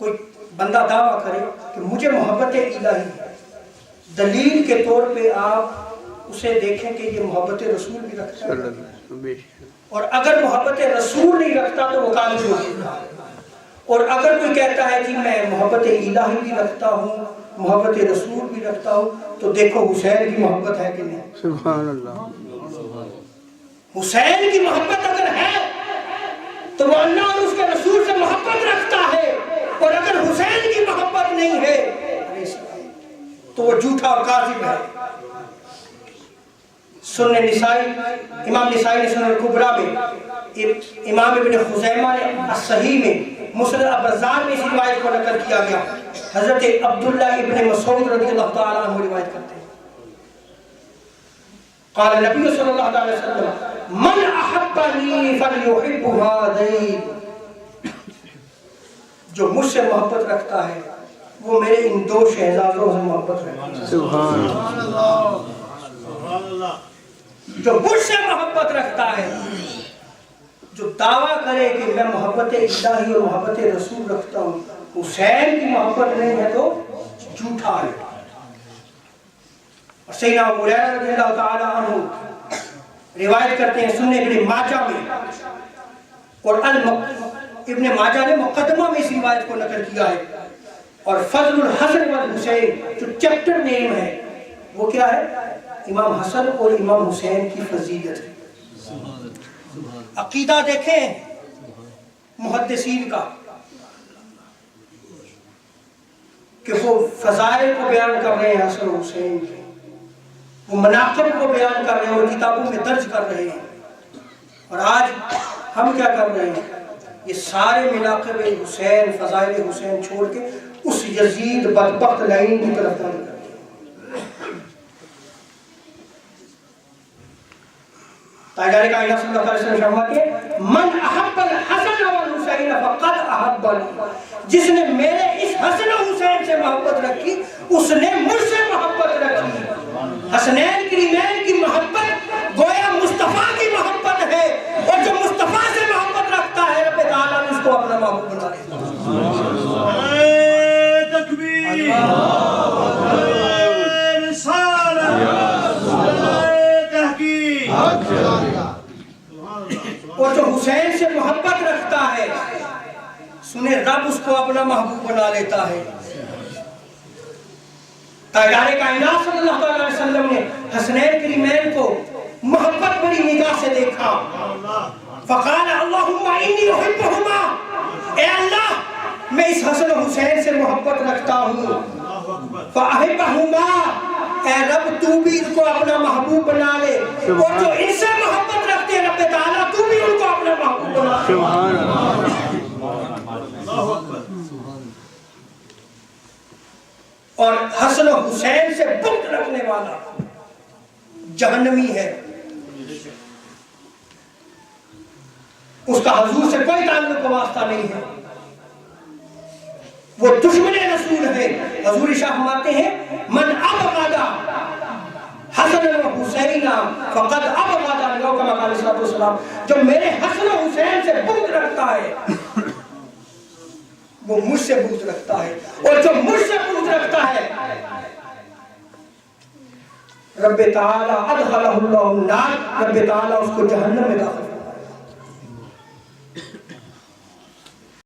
کوئی بندہ دعویٰ کرے کہ مجھے محبت الہی ہے، دلیل کے طور پہ آپ اسے دیکھیں کہ یہ محبت رسول بھی رکھتا ہے، اور اگر محبت رسول نہیں رکھتا تو وہ کافر ہوگا۔ اور اگر کوئی کہتا ہے کہ میں محبت الہی بھی رکھتا ہوں، محبت رسول بھی رکھتا ہوں، تو دیکھو حسین کی محبت ہے کہ نہیں؟ سبحان اللہ۔ حسین کی محبت اگر ہے تو وہ اللہ اور اس کے رسول سے محبت رکھتا ہے، اور اگر حسین کی محبت نہیں ہے تو وہ جھوٹا اور کاذب ہے۔ سنن نسائی، امام نسائی نے سنن الکبریٰ میں، امام ابن خزیمہ نے الصحیح میں، مسند البزار میں اس روایت کو نقل کیا گیا۔ حضرت عبداللہ ابن مسعود رضی اللہ تعالیٰ عنہ روایت کرتے ہیں، قال نبی صلی اللہ علیہ وسلم من احبنی فلیحب ہذین، جو مجھ سے محبت رکھتا ہے وہ میرے ان دو شہزادوں سے محبت رکھتا ہے۔ سبحان اللہ۔ جو مجھ سے محبت رکھتا ہے، جو دعویٰ کرے کہ میں محبت الہی اور محبت رسول رکھتا ہوں، حسین کی محبت نہیں ہے تو جھوٹا ہے۔ اور سیدنا ابو ہریرہ رضی اللہ تعالی عنہ روایت کرتے ہیں سنن ابن ماجہ میں، اور ابن ماجہ نے مقدمہ میں اس روایت کو نقل کیا ہے، اور فضل الحسن والحسین جو چیپٹر نیم ہے وہ کیا ہے؟ امام حسن اور امام حسین کی فضیلت ہے۔ عقیدہ دیکھیں محدثین کا کہ وہ فضائل کو بیان کر رہے ہیں حسن و حسین کے، وہ مناقب کو بیان کر رہے ہیں اور کتابوں میں درج کر رہے ہیں، اور آج ہم کیا کر رہے ہیں؟ یہ سارے مناقب حسین، فضائل حسین چھوڑ کے اس یزید بدبخت لائن کی طرف دھیان کرتے ہیں۔ تاجدار کائنات صلی اللہ علیہ وسلم فرماتے من احب الحسن والحسین فقد احبنی، جس نے میرے اس حسن و حسین سے محبت رکھی اس نے مجھ سے محبت رکھی۔ حسنین کریمین کی محبت گویا مصطفیٰ کی محبت ہے، اور جو مصطفیٰ سے محبت رکھتا ہے رب تعالیٰ نے اس کو اپنا محبوب بنا لیا۔ تکبیر، رسالت، تحقیق۔ اور جو حسین سے محبت رکھتا ہے سنیں رب اس کو اپنا محبوب بنا لیتا ہے۔ تاجدار کائنات صلی اللہ علیہ وسلم نے حسنین کریمین کو محبت بڑی نگاہ سے دیکھا، فقال اللہم انی احبہما، اے اللہ میں اس حسن و حسین سے محبت رکھتا ہوں، فاحبہما، اے رب تو بھی ان کو اپنا محبوب بنا لے، اور جو ان سے محبت رکھتے ہیں رب تعالیٰ تو بھی ان کو اپنا محبوب بنا لے۔ سبحان اللہ۔ اور حسن و حسین سے بغض رکھنے والا جہنمی ہے، اس کا حضور سے کوئی تعلق و واسطہ نہیں ہے، وہ دشمن رسول ہے۔ حضور شاہ فرماتے ہیں من ابغض حسن و حسین فقد ابغضنی، او کما قال صلی اللہ علیہ وسلم، جو میرے حسن و حسین سے بغض رکھتا ہے وہ مجھ سے بغض رکھتا ہے، اور جو مجھ سے بغض رکھتا ہے رب تعالیٰ ادخلہ اللہ النار، رب تعالیٰ اس کو جہنم میں داخل